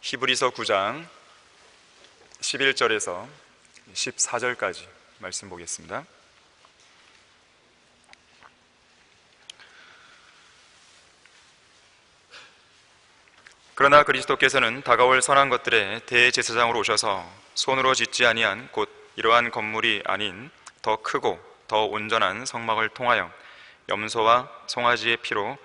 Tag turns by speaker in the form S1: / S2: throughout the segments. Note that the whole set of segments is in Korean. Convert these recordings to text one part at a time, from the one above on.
S1: 히브리서 9장 11절에서 14절까지 말씀 보겠습니다. 그러나 그리스도께서는 다가올 선한 것들의 대제사장으로 오셔서 손으로 짓지 아니한 곧 이러한 건물이 아닌 더 크고 더 온전한 성막을 통하여 염소와 송아지의 피로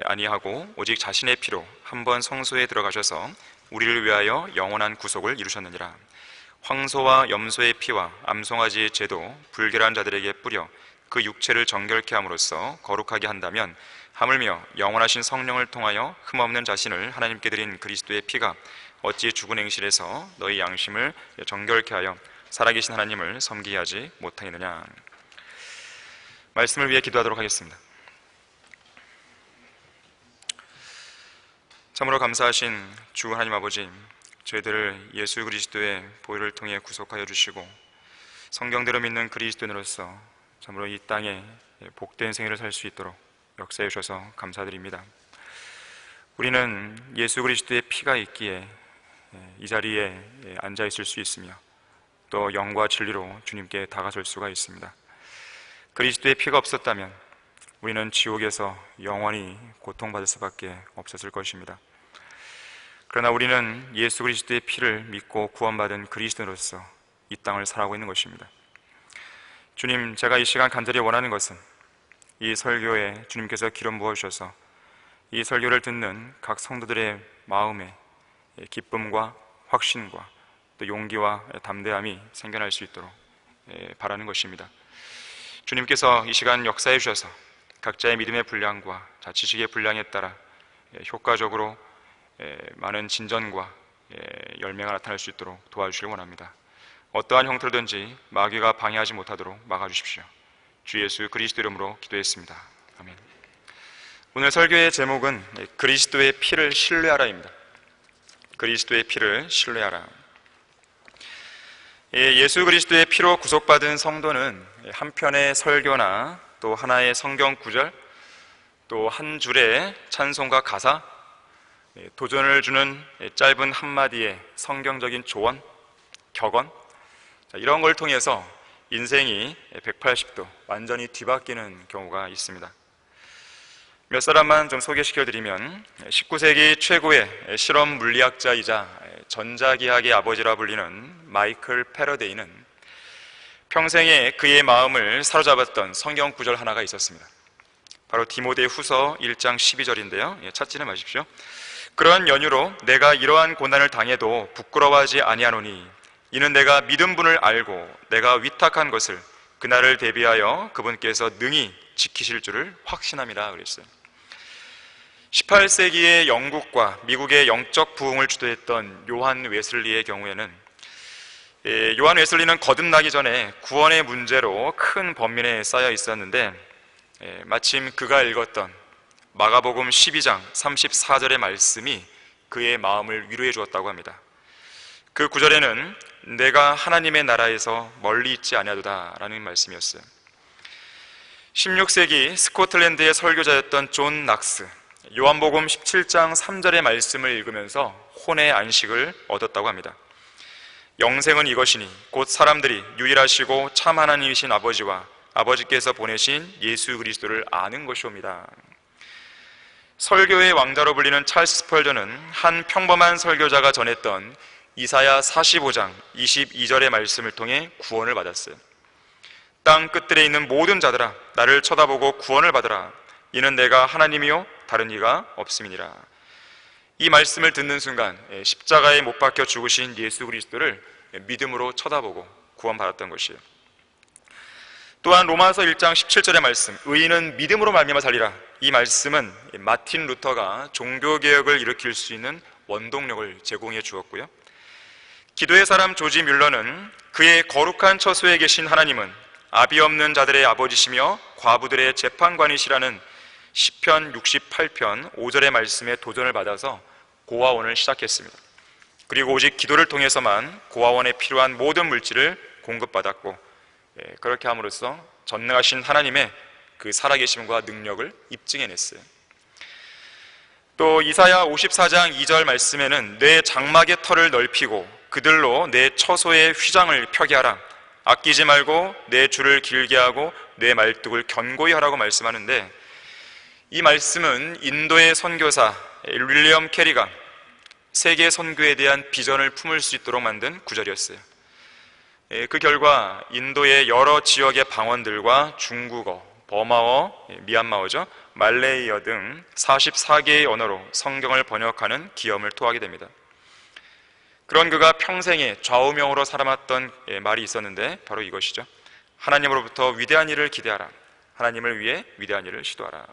S1: 아니하고 오직 자신의 피로 한 번 성소에 들어가셔서 우리를 위하여 영원한 구속을 이루셨느니라. 황소와 염소의 피와 암송아지의 제도 불결한 자들에게 뿌려 그 육체를 정결케 함으로써 거룩하게 한다면 하물며 영원하신 성령을 통하여 흠없는 자신을 하나님께 드린 그리스도의 피가 어찌 죽은 행실에서 너희 양심을 정결케 하여 살아계신 하나님을 섬기게 하지 못하겠느냐. 말씀을 위해 기도하도록 하겠습니다. 참으로 감사하신 주 하나님 아버지, 저희들을 예수 그리스도의 보혈을 통해 구속하여 주시고 성경대로 믿는 그리스도인으로서 참으로 이 땅에 복된 생애를 살 수 있도록 역사해 주셔서 감사드립니다. 우리는 예수 그리스도의 피가 있기에 이 자리에 앉아 있을 수 있으며 또 영과 진리로 주님께 다가설 수가 있습니다. 그리스도의 피가 없었다면 우리는 지옥에서 영원히 고통받을 수밖에 없었을 것입니다. 그러나 우리는 예수 그리스도의 피를 믿고 구원받은 그리스도인으로서 이 땅을 살아가고 있는 것입니다. 주님, 제가 이 시간 간절히 원하는 것은 이 설교에 주님께서 기름 부어주셔서 이 설교를 듣는 각 성도들의 마음에 기쁨과 확신과 또 용기와 담대함이 생겨날 수 있도록 바라는 것입니다. 주님께서 이 시간 역사해 주셔서 각자의 믿음의 분량과 지식의 분량에 따라 효과적으로 많은 진전과 열매가 나타날 수 있도록 도와주시길 원합니다. 어떠한 형태로든지 마귀가 방해하지 못하도록 막아주십시오. 주 예수 그리스도 이름으로 기도했습니다. 아멘. 오늘 설교의 제목은 그리스도의 피를 신뢰하라입니다. 그리스도의 피를 신뢰하라. 예수 그리스도의 피로 구속받은 성도는 한 편의 설교나 또 하나의 성경 구절, 또 한 줄의 찬송가 가사, 도전을 주는 짧은 한마디의 성경적인 조언, 격언, 이런 걸 통해서 인생이 180도 완전히 뒤바뀌는 경우가 있습니다. 몇 사람만 좀 소개시켜드리면 19세기 최고의 실험 물리학자이자 전자기학의 아버지라 불리는 마이클 패러데이는 평생에 그의 마음을 사로잡았던 성경 구절 하나가 있었습니다. 바로 디모데 후서 1장 12절인데요 찾지는 마십시오. 그러한 연유로 내가 이러한 고난을 당해도 부끄러워하지 아니하노니 이는 내가 믿은 분을 알고 내가 위탁한 것을 그날을 대비하여 그분께서 능히 지키실 줄을 확신함이라 그랬어요. 18세기의 영국과 미국의 영적 부흥을 주도했던 요한 웨슬리의 경우에는 요한 웨슬리는 거듭나기 전에 구원의 문제로 큰 번민에 쌓여 있었는데 마침 그가 읽었던 마가복음 12장 34절의 말씀이 그의 마음을 위로해 주었다고 합니다. 그 구절에는 내가 하나님의 나라에서 멀리 있지 아니하도다 라는 말씀이었어요. 16세기 스코틀랜드의 설교자였던 존 낙스, 요한복음 17장 3절의 말씀을 읽으면서 혼의 안식을 얻었다고 합니다. 영생은 이것이니 곧 사람들이 유일하시고 참 하나님이신 아버지와 아버지께서 보내신 예수 그리스도를 아는 것이옵니다. 설교의 왕자로 불리는 찰스 스펄전은 한 평범한 설교자가 전했던 이사야 45장 22절의 말씀을 통해 구원을 받았어요. 땅 끝들에 있는 모든 자들아 나를 쳐다보고 구원을 받으라. 이는 내가 하나님이요 다른 이가 없음이니라. 이 말씀을 듣는 순간 십자가에 못 박혀 죽으신 예수 그리스도를 믿음으로 쳐다보고 구원받았던 것이에요. 또한 로마서 1장 17절의 말씀, 의인은 믿음으로 말미암아 살리라. 이 말씀은 마틴 루터가 종교개혁을 일으킬 수 있는 원동력을 제공해 주었고요. 기도의 사람 조지 뮬러는 그의 거룩한 처소에 계신 하나님은 아비 없는 자들의 아버지시며 과부들의 재판관이시라는 시편 68편 5절의 말씀에 도전을 받아서 고아원을 시작했습니다. 그리고 오직 기도를 통해서만 고아원에 필요한 모든 물질을 공급받았고 그렇게 함으로써 전능하신 하나님의 그 살아계심과 능력을 입증해냈어요. 또 이사야 54장 2절 말씀에는 내 장막의 털을 넓히고 그들로 내 처소의 휘장을 펴게 하라. 아끼지 말고 내 줄을 길게 하고 내 말뚝을 견고히 하라고 말씀하는데, 이 말씀은 인도의 선교사 윌리엄 캐리가 세계 선교에 대한 비전을 품을 수 있도록 만든 구절이었어요. 그 결과 인도의 여러 지역의 방언들과 중국어, 버마어, 미얀마어죠, 말레이어 등 44개의 언어로 성경을 번역하는 기염을 토하게 됩니다. 그런 그가 평생에 좌우명으로 살아왔던 말이 있었는데 바로 이것이죠. 하나님으로부터 위대한 일을 기대하라. 하나님을 위해 위대한 일을 시도하라.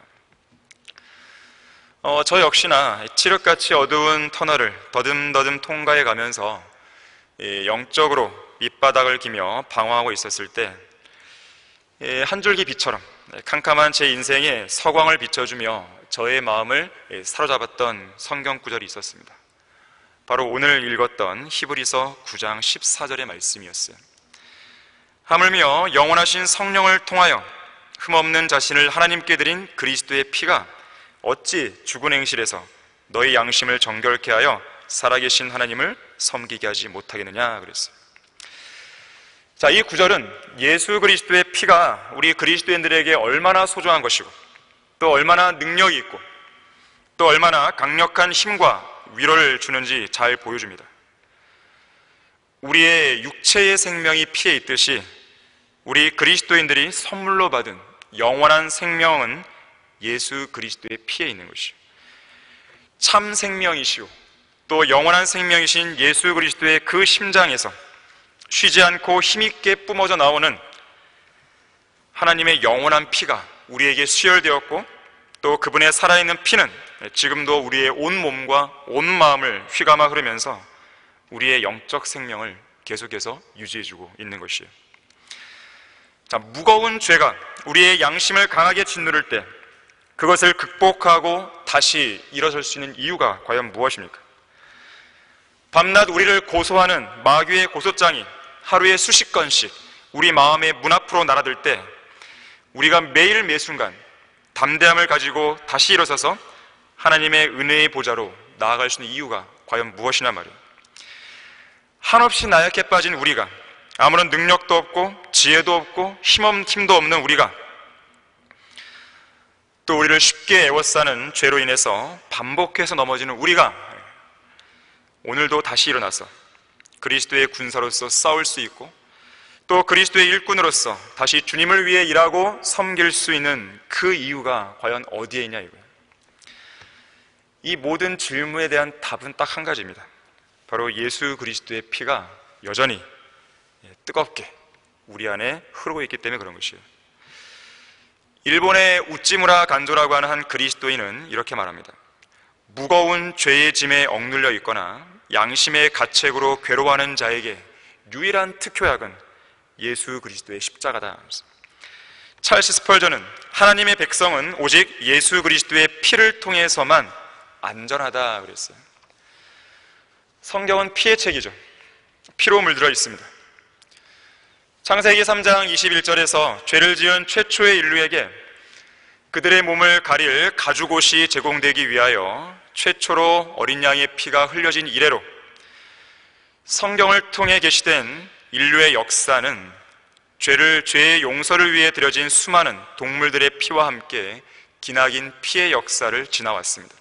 S1: 저 역시나 칠흑같이 어두운 터널을 더듬더듬 통과해 가면서 영적으로 밑바닥을 기며 방황하고 있었을 때 한 줄기 빛처럼 캄캄한 제 인생에 서광을 비춰주며 저의 마음을 사로잡았던 성경 구절이 있었습니다. 바로 오늘 읽었던 히브리서 9장 14절의 말씀이었어요. 하물며 영원하신 성령을 통하여 흠없는 자신을 하나님께 드린 그리스도의 피가 어찌 죽은 행실에서 너희 양심을 정결케 하여 살아계신 하나님을 섬기게 하지 못하겠느냐 그랬어요. 자, 이 구절은 예수 그리스도의 피가 우리 그리스도인들에게 얼마나 소중한 것이고 또 얼마나 능력이 있고 또 얼마나 강력한 힘과 위로를 주는지 잘 보여줍니다. 우리의 육체의 생명이 피에 있듯이 우리 그리스도인들이 선물로 받은 영원한 생명은 예수 그리스도의 피에 있는 것이요, 참 생명이시오 또 영원한 생명이신 예수 그리스도의 그 심장에서 쉬지 않고 힘있게 뿜어져 나오는 하나님의 영원한 피가 우리에게 수혈되었고, 또 그분의 살아있는 피는 지금도 우리의 온 몸과 온 마음을 휘감아 흐르면서 우리의 영적 생명을 계속해서 유지해주고 있는 것이에요. 자, 무거운 죄가 우리의 양심을 강하게 짓누를 때 그것을 극복하고 다시 일어설 수 있는 이유가 과연 무엇입니까? 밤낮 우리를 고소하는 마귀의 고소장이 하루에 수십 건씩 우리 마음의 문 앞으로 날아들 때 우리가 매일 매순간 담대함을 가지고 다시 일어서서 하나님의 은혜의 보좌로 나아갈 수 있는 이유가 과연 무엇이냐 말이에요. 한없이 나약해 빠진 우리가, 아무런 능력도 없고 지혜도 없고 힘도 없는 우리가, 또 우리를 쉽게 애워싸는 죄로 인해서 반복해서 넘어지는 우리가 오늘도 다시 일어나서 그리스도의 군사로서 싸울 수 있고 또 그리스도의 일꾼으로서 다시 주님을 위해 일하고 섬길 수 있는 그 이유가 과연 어디에 있냐 이거예요. 이 모든 질문에 대한 답은 딱 한 가지입니다. 바로 예수 그리스도의 피가 여전히 뜨겁게 우리 안에 흐르고 있기 때문에 그런 것이에요. 일본의 우찌무라 간조라고 하는 한 그리스도인은 이렇게 말합니다. 무거운 죄의 짐에 억눌려 있거나 양심의 가책으로 괴로워하는 자에게 유일한 특효약은 예수 그리스도의 십자가다. 찰스 스펄전은 하나님의 백성은 오직 예수 그리스도의 피를 통해서만 안전하다 그랬어요. 성경은 피의 책이죠. 피로 물들어 있습니다. 창세기 3장 21절에서 죄를 지은 최초의 인류에게 그들의 몸을 가릴 가죽옷이 제공되기 위하여 최초로 어린 양의 피가 흘려진 이래로 성경을 통해 계시된 인류의 역사는 죄의 용서를 위해 드려진 수많은 동물들의 피와 함께 기나긴 피의 역사를 지나왔습니다.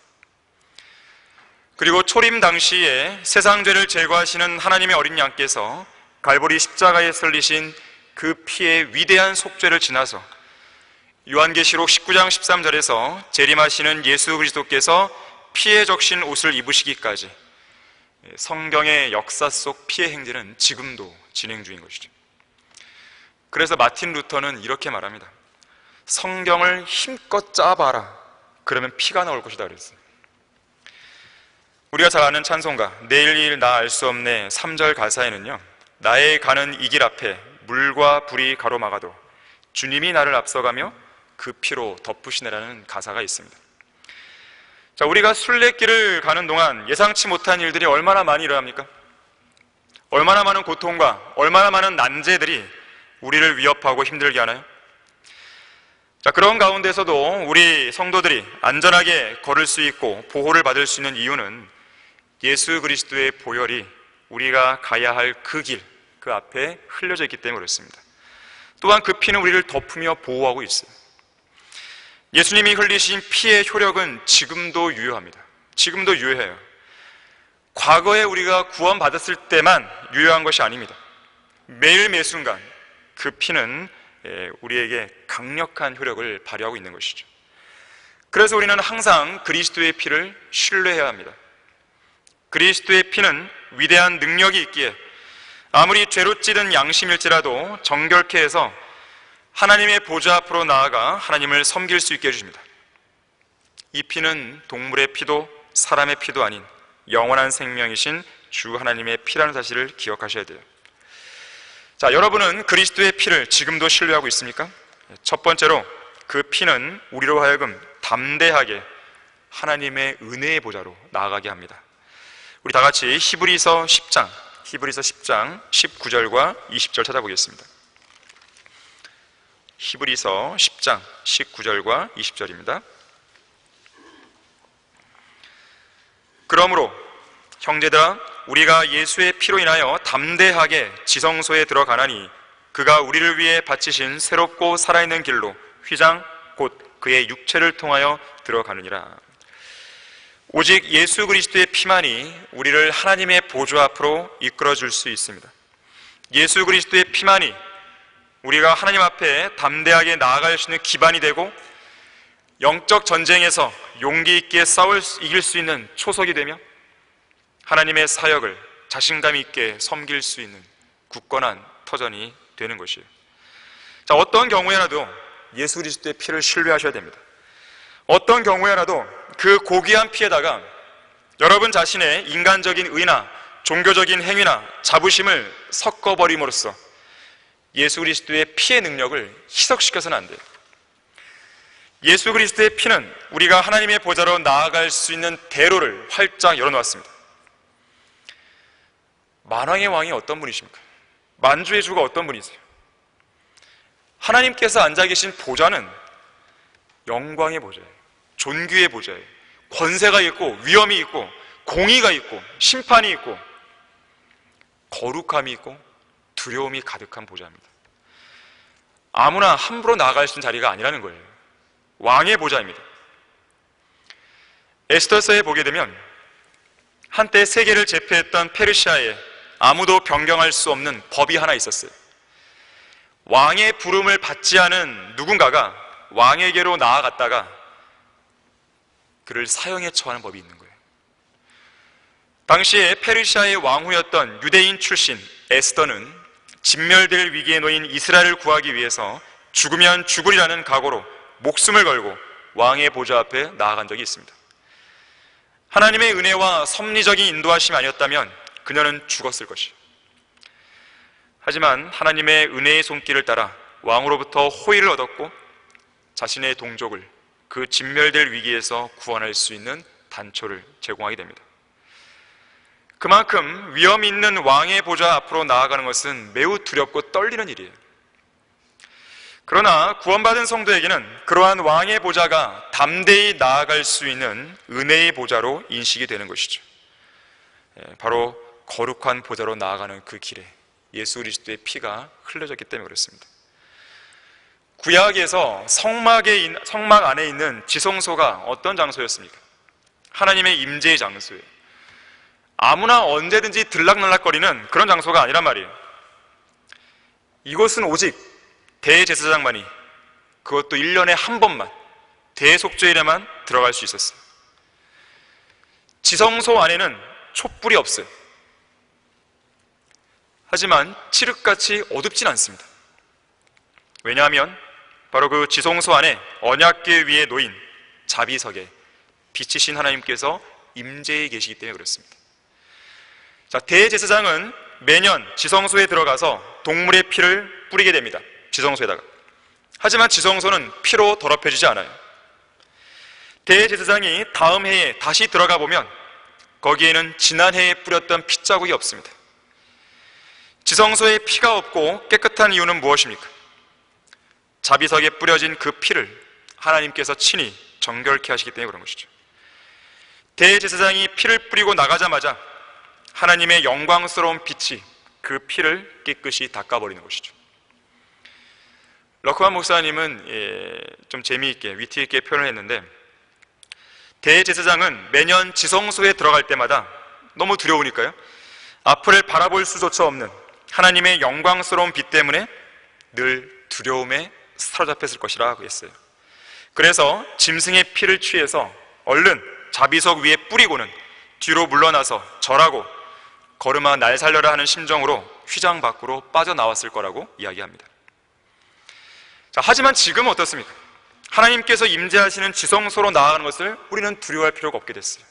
S1: 그리고 초림 당시에 세상 죄를 제거하시는 하나님의 어린 양께서 갈보리 십자가에 설리신 그 피의 위대한 속죄를 지나서 요한계시록 19장 13절에서 재림하시는 예수 그리스도께서 피에 적신 옷을 입으시기까지 성경의 역사 속 피의 행진은 지금도 진행 중인 것이죠. 그래서 마틴 루터는 이렇게 말합니다. 성경을 힘껏 짜봐라. 그러면 피가 나올 것이다 그랬어요. 우리가 잘 아는 찬송가 내일 일 나 알 수 없네 3절 가사에는요, 나의 가는 이 길 앞에 물과 불이 가로막아도 주님이 나를 앞서가며 그 피로 덮으시네라는 가사가 있습니다. 자, 우리가 순례길을 가는 동안 예상치 못한 일들이 얼마나 많이 일어납니까? 얼마나 많은 고통과 얼마나 많은 난제들이 우리를 위협하고 힘들게 하나요? 자, 그런 가운데서도 우리 성도들이 안전하게 걸을 수 있고 보호를 받을 수 있는 이유는 예수 그리스도의 보혈이 우리가 가야 할 그 길, 그 앞에 흘려져 있기 때문에 그렇습니다. 또한 그 피는 우리를 덮으며 보호하고 있어요. 예수님이 흘리신 피의 효력은 지금도 유효합니다. 지금도 유효해요. 과거에 우리가 구원받았을 때만 유효한 것이 아닙니다. 매일 매순간 그 피는 우리에게 강력한 효력을 발휘하고 있는 것이죠. 그래서 우리는 항상 그리스도의 피를 신뢰해야 합니다. 그리스도의 피는 위대한 능력이 있기에 아무리 죄로 찌든 양심일지라도 정결케 해서 하나님의 보좌 앞으로 나아가 하나님을 섬길 수 있게 해주십니다. 이 피는 동물의 피도 사람의 피도 아닌 영원한 생명이신 주 하나님의 피라는 사실을 기억하셔야 돼요. 자, 여러분은 그리스도의 피를 지금도 신뢰하고 있습니까? 첫 번째로 그 피는 우리로 하여금 담대하게 하나님의 은혜의 보좌로 나아가게 합니다. 우리 다 같이 히브리서 10장 19절과 20절 찾아보겠습니다. 히브리서 10장 19절과 20절입니다. 그러므로 형제들아, 우리가 예수의 피로 인하여 담대하게 지성소에 들어가나니 그가 우리를 위해 바치신 새롭고 살아있는 길로 휘장 곧 그의 육체를 통하여 들어가느니라. 오직 예수 그리스도의 피만이 우리를 하나님의 보좌 앞으로 이끌어줄 수 있습니다. 예수 그리스도의 피만이 우리가 하나님 앞에 담대하게 나아갈 수 있는 기반이 되고 영적 전쟁에서 용기 있게 이길 수 있는 초석이 되며 하나님의 사역을 자신감 있게 섬길 수 있는 굳건한 터전이 되는 것이에요. 자, 어떤 경우에라도 예수 그리스도의 피를 신뢰하셔야 됩니다. 어떤 경우에라도 그 고귀한 피에다가 여러분 자신의 인간적인 의나 종교적인 행위나 자부심을 섞어버림으로써 예수 그리스도의 피의 능력을 희석시켜서는 안 돼요. 예수 그리스도의 피는 우리가 하나님의 보좌로 나아갈 수 있는 대로를 활짝 열어놓았습니다. 만왕의 왕이 어떤 분이십니까? 만주의 주가 어떤 분이세요? 하나님께서 앉아 계신 보좌는 영광의 보좌예요. 존귀의 보좌예요. 권세가 있고 위엄이 있고 공의가 있고 심판이 있고 거룩함이 있고 두려움이 가득한 보좌입니다. 아무나 함부로 나아갈 수 있는 자리가 아니라는 거예요. 왕의 보좌입니다. 에스더서에 보게 되면 한때 세계를 제패했던 페르시아에 아무도 변경할 수 없는 법이 하나 있었어요. 왕의 부름을 받지 않은 누군가가 왕에게로 나아갔다가 그를 사형에 처하는 법이 있는 거예요. 당시에 페르시아의 왕후였던 유대인 출신 에스더는 진멸될 위기에 놓인 이스라엘을 구하기 위해서 죽으면 죽으리라는 각오로 목숨을 걸고 왕의 보좌 앞에 나아간 적이 있습니다. 하나님의 은혜와 섭리적인 인도하심이 아니었다면 그녀는 죽었을 것이에요. 하지만 하나님의 은혜의 손길을 따라 왕으로부터 호의를 얻었고 자신의 동족을 그 진멸될 위기에서 구원할 수 있는 단초를 제공하게 됩니다. 그만큼 위험 있는 왕의 보좌 앞으로 나아가는 것은 매우 두렵고 떨리는 일이에요. 그러나 구원받은 성도에게는 그러한 왕의 보좌가 담대히 나아갈 수 있는 은혜의 보좌로 인식이 되는 것이죠. 바로 거룩한 보좌로 나아가는 그 길에 예수 그리스도의 피가 흘려졌기 때문에 그렇습니다. 구약에서 성막 안에 있는 지성소가 어떤 장소였습니까? 하나님의 임재의 장소예요. 아무나 언제든지 들락날락거리는 그런 장소가 아니란 말이에요. 이곳은 오직 대제사장만이, 그것도 1년에 한 번만, 대속죄일에만 들어갈 수 있었어요. 지성소 안에는 촛불이 없어요. 하지만 칠흑같이 어둡진 않습니다. 왜냐하면 바로 그 지성소 안에 언약궤 위에 놓인 자비석에 빛이신 하나님께서 임재해 계시기 때문에 그렇습니다. 자, 대제사장은 매년 지성소에 들어가서 동물의 피를 뿌리게 됩니다. 지성소에다가. 하지만 지성소는 피로 더럽혀지지 않아요. 대제사장이 다음 해에 다시 들어가 보면 거기에는 지난 해에 뿌렸던 핏자국이 없습니다. 지성소에 피가 없고 깨끗한 이유는 무엇입니까? 자비석에 뿌려진 그 피를 하나님께서 친히 정결케 하시기 때문에 그런 것이죠. 대제사장이 피를 뿌리고 나가자마자 하나님의 영광스러운 빛이 그 피를 깨끗이 닦아버리는 것이죠. 러크만 목사님은 좀 재미있게 위트 있게 표현을 했는데, 대제사장은 매년 지성소에 들어갈 때마다 너무 두려우니까요, 앞을 바라볼 수조차 없는 하나님의 영광스러운 빛 때문에 늘 두려움에 사로잡혔을 것이라고 했어요. 그래서 짐승의 피를 취해서 얼른 자비석 위에 뿌리고는 뒤로 물러나서 절하고 걸음아 날 살려라 하는 심정으로 휘장 밖으로 빠져나왔을 거라고 이야기합니다. 자, 하지만 지금은 어떻습니까? 하나님께서 임재하시는 지성소로 나아가는 것을 우리는 두려워할 필요가 없게 됐어요.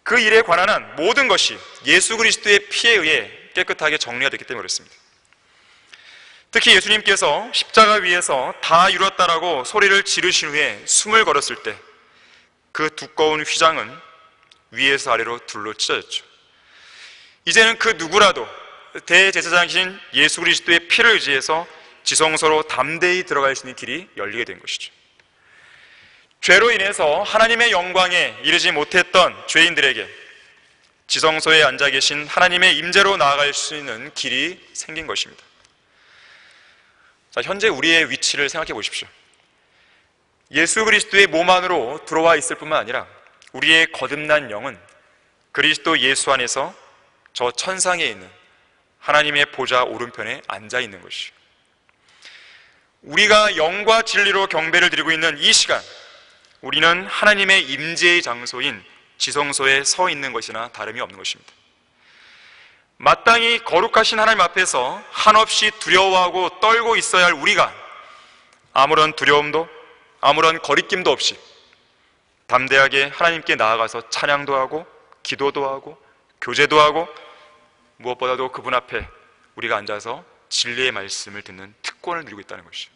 S1: 그 일에 관한 한 모든 것이 예수 그리스도의 피에 의해 깨끗하게 정리가 됐기 때문에 그렇습니다. 특히 예수님께서 십자가 위에서 다 이루었다라고 소리를 지르신 후에 숨을 걸었을 때 그 두꺼운 휘장은 위에서 아래로 둘로 찢어졌죠. 이제는 그 누구라도 대제사장이신 예수 그리스도의 피를 의지해서 지성소로 담대히 들어갈 수 있는 길이 열리게 된 것이죠. 죄로 인해서 하나님의 영광에 이르지 못했던 죄인들에게 지성소에 앉아 계신 하나님의 임재로 나아갈 수 있는 길이 생긴 것입니다. 자, 현재 우리의 위치를 생각해 보십시오. 예수 그리스도의 몸 안으로 들어와 있을 뿐만 아니라 우리의 거듭난 영은 그리스도 예수 안에서 저 천상에 있는 하나님의 보좌 오른편에 앉아 있는 것이죠. 우리가 영과 진리로 경배를 드리고 있는 이 시간, 우리는 하나님의 임재의 장소인 지성소에 서 있는 것이나 다름이 없는 것입니다. 마땅히 거룩하신 하나님 앞에서 한없이 두려워하고 떨고 있어야 할 우리가 아무런 두려움도 아무런 거리낌도 없이 담대하게 하나님께 나아가서 찬양도 하고 기도도 하고 교제도 하고 무엇보다도 그분 앞에 우리가 앉아서 진리의 말씀을 듣는 특권을 누리고 있다는 것이죠.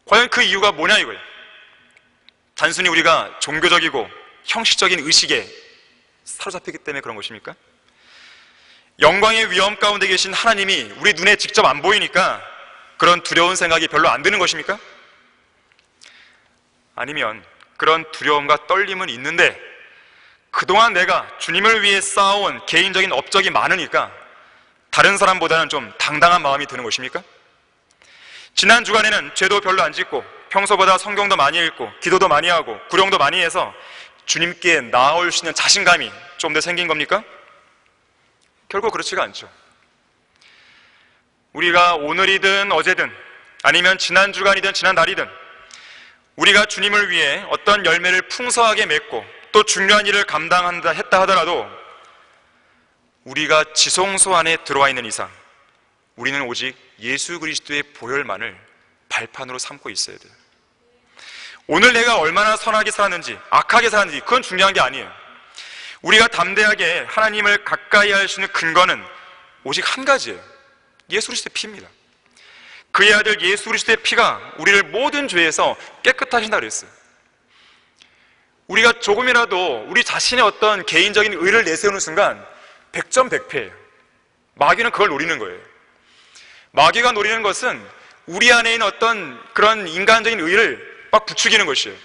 S1: 과연 그 이유가 뭐냐 이거예요. 단순히 우리가 종교적이고 형식적인 의식에 사로잡히기 때문에 그런 것입니까? 영광의 위엄 가운데 계신 하나님이 우리 눈에 직접 안 보이니까 그런 두려운 생각이 별로 안 드는 것입니까? 아니면 그런 두려움과 떨림은 있는데 그동안 내가 주님을 위해 쌓아온 개인적인 업적이 많으니까 다른 사람보다는 좀 당당한 마음이 드는 것입니까? 지난 주간에는 죄도 별로 안 짓고 평소보다 성경도 많이 읽고 기도도 많이 하고 구령도 많이 해서 주님께 나아올 수 있는 자신감이 좀 더 생긴 겁니까? 결국 그렇지가 않죠. 우리가 오늘이든 어제든 아니면 지난 주간이든 지난 달이든 우리가 주님을 위해 어떤 열매를 풍성하게 맺고 또 중요한 일을 감당한다 했다 하더라도 우리가 지성소 안에 들어와 있는 이상 우리는 오직 예수 그리스도의 보혈만을 발판으로 삼고 있어야 돼요. 오늘 내가 얼마나 선하게 살았는지 악하게 살았는지 그건 중요한 게 아니에요. 우리가 담대하게 하나님을 가까이 할 수 있는 근거는 오직 한 가지예요. 예수 그리스도의 피입니다. 그의 아들 예수 그리스도의 피가 우리를 모든 죄에서 깨끗하신다 그랬어요. 우리가 조금이라도 우리 자신의 어떤 개인적인 의를 내세우는 순간 100점 100패예요. 마귀는 그걸 노리는 거예요. 마귀가 노리는 것은 우리 안에 있는 어떤 그런 인간적인 의를 막 부추기는 것이에요.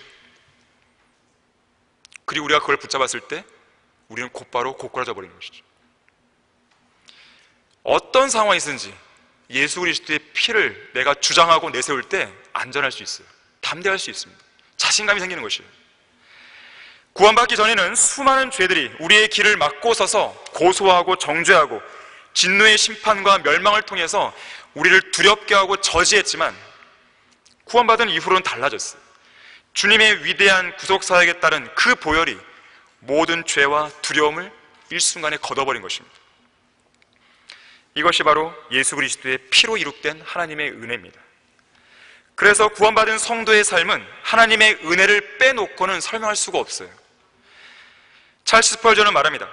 S1: 그리고 우리가 그걸 붙잡았을 때 우리는 곧바로 고꾸라져 버리는 것이죠. 어떤 상황이 있든지 예수 그리스도의 피를 내가 주장하고 내세울 때 안전할 수 있어요. 담대할 수 있습니다. 자신감이 생기는 것이에요. 구원받기 전에는 수많은 죄들이 우리의 길을 막고 서서 고소하고 정죄하고 진노의 심판과 멸망을 통해서 우리를 두렵게 하고 저지했지만 구원받은 이후로는 달라졌어요. 주님의 위대한 구속사역에 따른 그 보혈이 모든 죄와 두려움을 일순간에 걷어버린 것입니다. 이것이 바로 예수 그리스도의 피로 이룩된 하나님의 은혜입니다. 그래서 구원받은 성도의 삶은 하나님의 은혜를 빼놓고는 설명할 수가 없어요. 찰스 스펄전은 말합니다.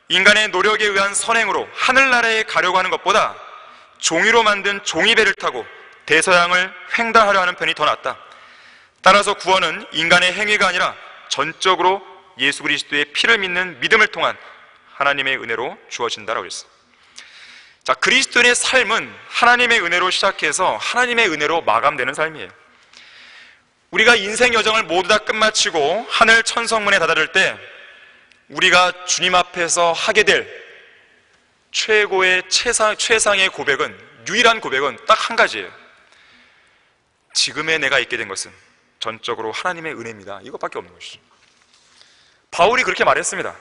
S1: 인간의 노력에 의한 선행으로 하늘나라에 가려고 하는 것보다 종이로 만든 종이배를 타고 대서양을 횡단하려 하는 편이 더 낫다. 따라서 구원은 인간의 행위가 아니라 전적으로 예수 그리스도의 피를 믿는 믿음을 통한 하나님의 은혜로 주어진다라고 했어요. 자, 그리스도인의 삶은 하나님의 은혜로 시작해서 하나님의 은혜로 마감되는 삶이에요. 우리가 인생 여정을 모두 다 끝마치고 하늘 천성문에 다다를 때 우리가 주님 앞에서 하게 될 최고의 최상의 고백은, 유일한 고백은 딱 한 가지예요. 지금의 내가 있게 된 것은 전적으로 하나님의 은혜입니다. 이것밖에 없는 것이죠. 바울이 그렇게 말했습니다.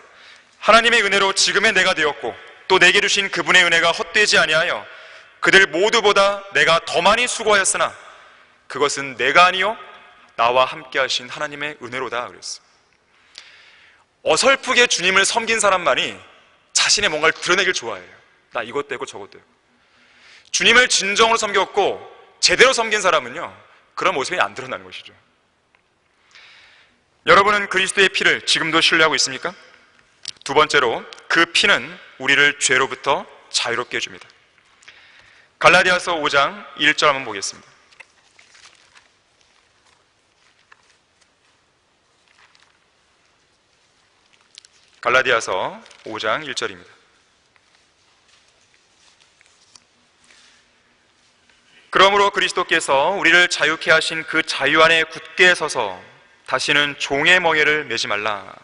S1: 하나님의 은혜로 지금의 내가 되었고 또 내게 주신 그분의 은혜가 헛되지 아니하여 그들 모두보다 내가 더 많이 수고하였으나 그것은 내가 아니요 나와 함께 하신 하나님의 은혜로다 그랬어요. 어설프게 주님을 섬긴 사람만이 자신의 뭔가를 드러내길 좋아해요. 나 이것 되고 저것 되고. 주님을 진정으로 섬겼고 제대로 섬긴 사람은요, 그런 모습이 안 드러나는 것이죠. 여러분은 그리스도의 피를 지금도 신뢰하고 있습니까? 두 번째로, 그 피는 우리를 죄로부터 자유롭게 해줍니다. 갈라디아서 5장 1절 한번 보겠습니다. 갈라디아서 5장 1절입니다. 그러므로 그리스도께서 우리를 자유케 하신 그 자유 안에 굳게 서서 다시는 종의 멍에를 매지 말라.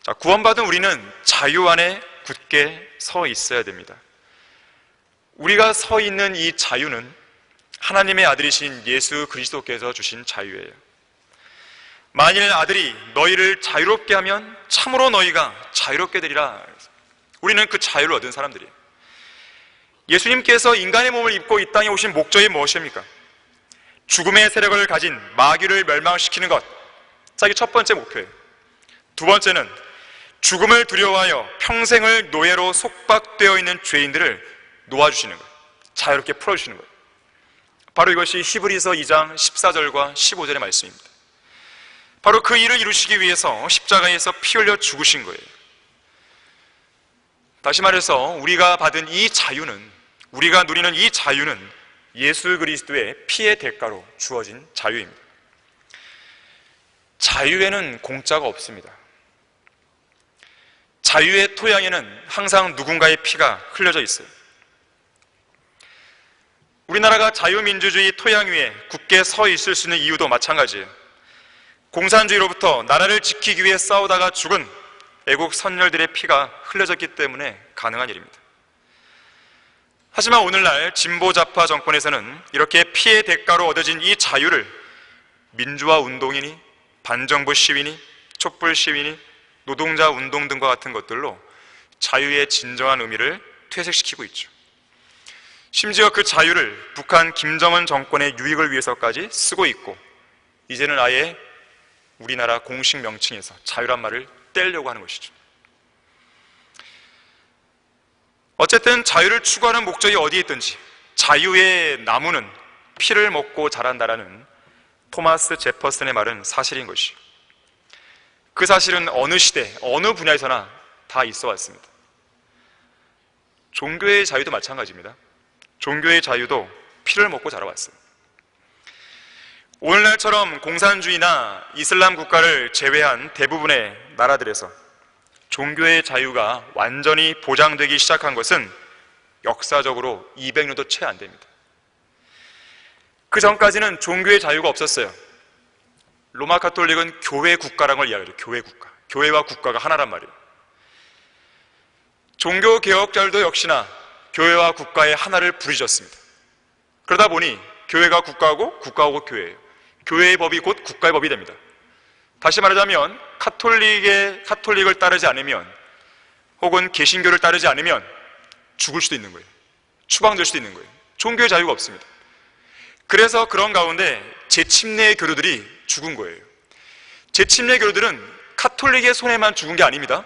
S1: 자, 구원받은 우리는 자유 안에 굳게 서 있어야 됩니다. 우리가 서 있는 이 자유는 하나님의 아들이신 예수 그리스도께서 주신 자유예요. 만일 아들이 너희를 자유롭게 하면 참으로 너희가 자유롭게 되리라. 우리는 그 자유를 얻은 사람들이에요. 예수님께서 인간의 몸을 입고 이 땅에 오신 목적이 무엇입니까? 죽음의 세력을 가진 마귀를 멸망시키는 것. 자, 이게 첫 번째 목표예요. 두 번째는 죽음을 두려워하여 평생을 노예로 속박되어 있는 죄인들을 놓아주시는 거예요. 자유롭게 풀어주시는 거예요. 바로 이것이 히브리서 2장 14절과 15절의 말씀입니다. 바로 그 일을 이루시기 위해서 십자가에서 피 흘려 죽으신 거예요. 다시 말해서 우리가 받은 이 자유는, 우리가 누리는 이 자유는 예수 그리스도의 피의 대가로 주어진 자유입니다. 자유에는 공짜가 없습니다. 자유의 토양에는 항상 누군가의 피가 흘려져 있어요. 우리나라가 자유민주주의 토양 위에 굳게 서 있을 수 있는 이유도 마찬가지예요. 공산주의로부터 나라를 지키기 위해 싸우다가 죽은 애국 선열들의 피가 흘려졌기 때문에 가능한 일입니다. 하지만 오늘날 진보 좌파 정권에서는 이렇게 피의 대가로 얻어진 이 자유를 민주화 운동이니 반정부 시위니 촛불 시위니 노동자 운동 등과 같은 것들로 자유의 진정한 의미를 퇴색시키고 있죠. 심지어 그 자유를 북한 김정은 정권의 유익을 위해서까지 쓰고 있고, 이제는 아예 우리나라 공식 명칭에서 자유란 말을 떼려고 하는 것이죠. 어쨌든 자유를 추구하는 목적이 어디에 있든지 자유의 나무는 피를 먹고 자란다라는 토마스 제퍼슨의 말은 사실인 것이요. 그 사실은 어느 시대, 어느 분야에서나 다 있어 왔습니다. 종교의 자유도 마찬가지입니다. 종교의 자유도 피를 먹고 자라왔어요. 오늘날처럼 공산주의나 이슬람 국가를 제외한 대부분의 나라들에서 종교의 자유가 완전히 보장되기 시작한 것은 역사적으로 200년도 채 안 됩니다. 그 전까지는 종교의 자유가 없었어요. 로마 가톨릭은 교회 국가라는 걸 이야기해요. 교회 국가. 교회와 국가가 하나란 말이에요. 종교 개혁자들도 역시나 교회와 국가의 하나를 부르짖었습니다. 그러다 보니 교회가 국가고 국가고 교회예요. 교회의 법이 곧 국가의 법이 됩니다. 다시 말하자면 카톨릭을 따르지 않으면, 혹은 개신교를 따르지 않으면 죽을 수도 있는 거예요. 추방될 수도 있는 거예요. 종교의 자유가 없습니다. 그래서 그런 가운데 재침례 교도들이 죽은 거예요. 재침례 교도들은 카톨릭의 손에만 죽은 게 아닙니다.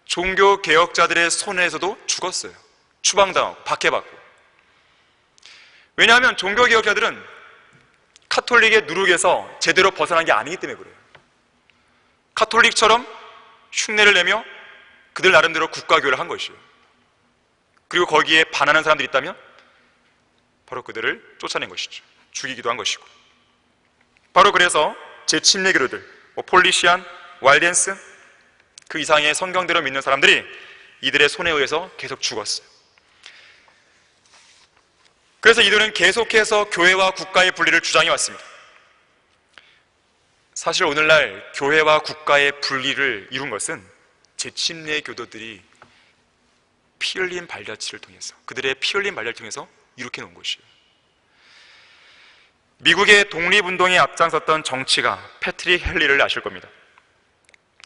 S1: 종교 개혁자들의 손에서도 죽었어요. 추방당하고 박해받고. 왜냐하면 종교 개혁자들은 카톨릭의 누룩에서 제대로 벗어난 게 아니기 때문에 그래요. 카톨릭처럼 흉내를 내며 그들 나름대로 국가교회를 한 것이에요. 그리고 거기에 반하는 사람들이 있다면 바로 그들을 쫓아낸 것이죠. 죽이기도 한 것이고. 바로 그래서 재침례 교도들, 폴리시안, 왈덴스, 그 이상의 성경대로 믿는 사람들이 이들의 손에 의해서 계속 죽었어요. 그래서 이들은 계속해서 교회와 국가의 분리를 주장해 왔습니다. 사실 오늘날 교회와 국가의 분리를 이룬 것은 재침례 교도들이 피 흘린 발자취를 통해서, 그들의 피 흘린 발자취를 통해서 이렇게 놓은 것이에요. 미국의 독립운동에 앞장섰던 정치가 패트릭 헨리를 아실 겁니다.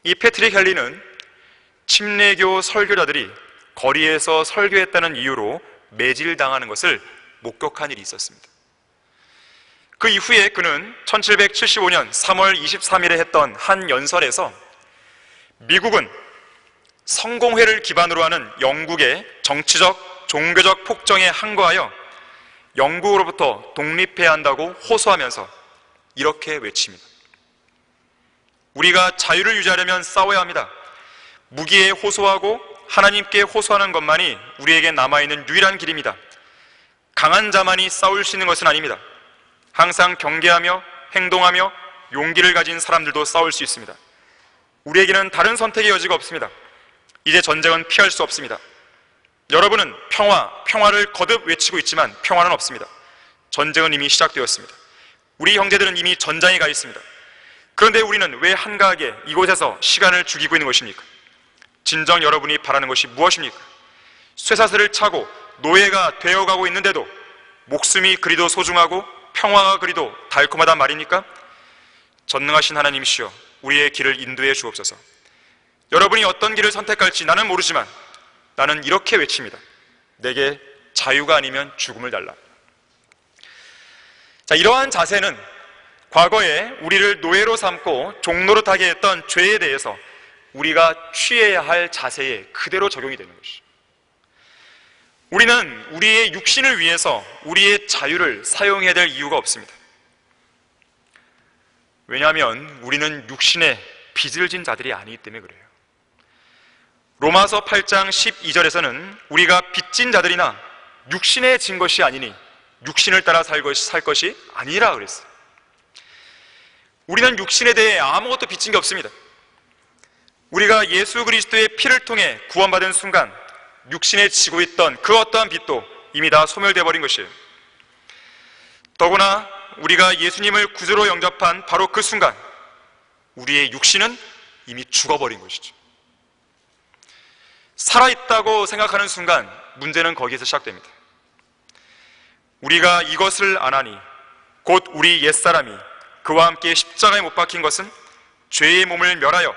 S1: 이 패트릭 헨리는 침례교 설교자들이 거리에서 설교했다는 이유로 매질당하는 것을 목격한 일이 있었습니다. 그 이후에 그는 1775년 3월 23일에 했던 한 연설에서 미국은 성공회를 기반으로 하는 영국의 정치적, 종교적 폭정에 항거하여 영국으로부터 독립해야 한다고 호소하면서 이렇게 외칩니다. 우리가 자유를 유지하려면 싸워야 합니다. 무기에 호소하고 하나님께 호소하는 것만이 우리에게 남아있는 유일한 길입니다. 강한 자만이 싸울 수 있는 것은 아닙니다. 항상 경계하며 행동하며 용기를 가진 사람들도 싸울 수 있습니다. 우리에게는 다른 선택의 여지가 없습니다. 이제 전쟁은 피할 수 없습니다. 여러분은 평화를 거듭 외치고 있지만 평화는 없습니다. 전쟁은 이미 시작되었습니다. 우리 형제들은 이미 전장에 가 있습니다. 그런데 우리는 왜 한가하게 이곳에서 시간을 죽이고 있는 것입니까? 진정 여러분이 바라는 것이 무엇입니까? 쇠사슬을 차고 노예가 되어가고 있는데도 목숨이 그리도 소중하고 평화가 그리도 달콤하단 말입니까? 전능하신 하나님이시여, 우리의 길을 인도해 주옵소서. 여러분이 어떤 길을 선택할지 나는 모르지만 나는 이렇게 외칩니다. 내게 자유가 아니면 죽음을 달라. 자, 이러한 자세는 과거에 우리를 노예로 삼고 종노릇하게 했던 죄에 대해서 우리가 취해야 할 자세에 그대로 적용이 되는 것이죠. 우리는 우리의 육신을 위해서 우리의 자유를 사용해야 될 이유가 없습니다. 왜냐하면 우리는 육신에 빚을 진 자들이 아니기 때문에 그래요. 로마서 8장 12절에서는 우리가 빚진 자들이나 육신에 진 것이 아니니 육신을 따라 살 것이 아니라 그랬어요. 우리는 육신에 대해 아무것도 빚진 게 없습니다. 우리가 예수 그리스도의 피를 통해 구원받은 순간 육신에 지고 있던 그 어떠한 빚도 이미 다 소멸되어 버린 것이에요. 더구나 우리가 예수님을 구주로 영접한 바로 그 순간 우리의 육신은 이미 죽어버린 것이죠. 살아있다고 생각하는 순간 문제는 거기에서 시작됩니다. 우리가 이것을 안 하니 곧 우리 옛사람이 그와 함께 십자가에 못 박힌 것은 죄의 몸을 멸하여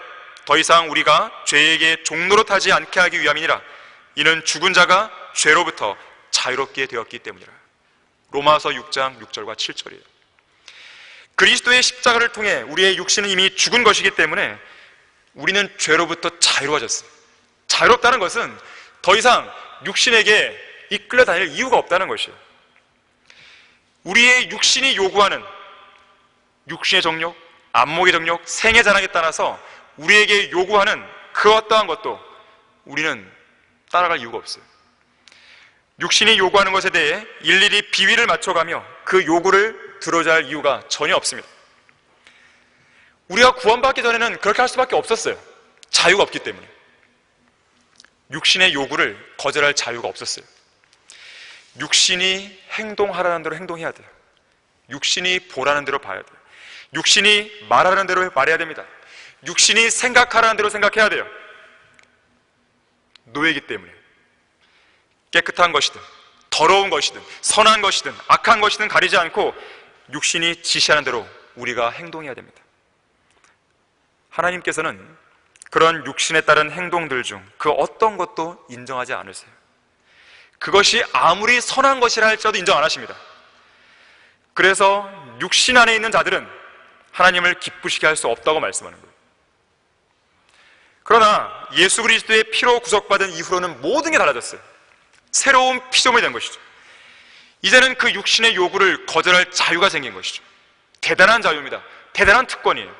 S1: 더 이상 우리가 죄에게 종노릇하지 않게 하기 위함이니라. 이는 죽은 자가 죄로부터 자유롭게 되었기 때문이라. 로마서 6장 6절과 7절이에요. 그리스도의 십자가를 통해 우리의 육신은 이미 죽은 것이기 때문에 우리는 죄로부터 자유로워졌어요. 자유롭다는 것은 더 이상 육신에게 이끌려 다닐 이유가 없다는 것이에요. 우리의 육신이 요구하는 육신의 정욕, 안목의 정욕, 생의 자랑에 따라서 우리에게 요구하는 그 어떠한 것도 우리는 따라갈 이유가 없어요. 육신이 요구하는 것에 대해 일일이 비위를 맞춰가며 그 요구를 들어줘야 할 이유가 전혀 없습니다. 우리가 구원받기 전에는 그렇게 할 수밖에 없었어요. 자유가 없기 때문에. 육신의 요구를 거절할 자유가 없었어요. 육신이 행동하라는 대로 행동해야 돼요. 육신이 보라는 대로 봐야 돼요. 육신이 말하는 대로 말해야 됩니다. 육신이 생각하라는 대로 생각해야 돼요. 노예이기 때문에 깨끗한 것이든 더러운 것이든 선한 것이든 악한 것이든 가리지 않고 육신이 지시하는 대로 우리가 행동해야 됩니다. 하나님께서는 그런 육신에 따른 행동들 중 그 어떤 것도 인정하지 않으세요. 그것이 아무리 선한 것이라 할지라도 인정 안 하십니다. 그래서 육신 안에 있는 자들은 하나님을 기쁘시게 할 수 없다고 말씀하는 거예요. 그러나 예수 그리스도의 피로 구속받은 이후로는 모든 게 달라졌어요. 새로운 피조물이 된 것이죠. 이제는 그 육신의 요구를 거절할 자유가 생긴 것이죠. 대단한 자유입니다. 대단한 특권이에요.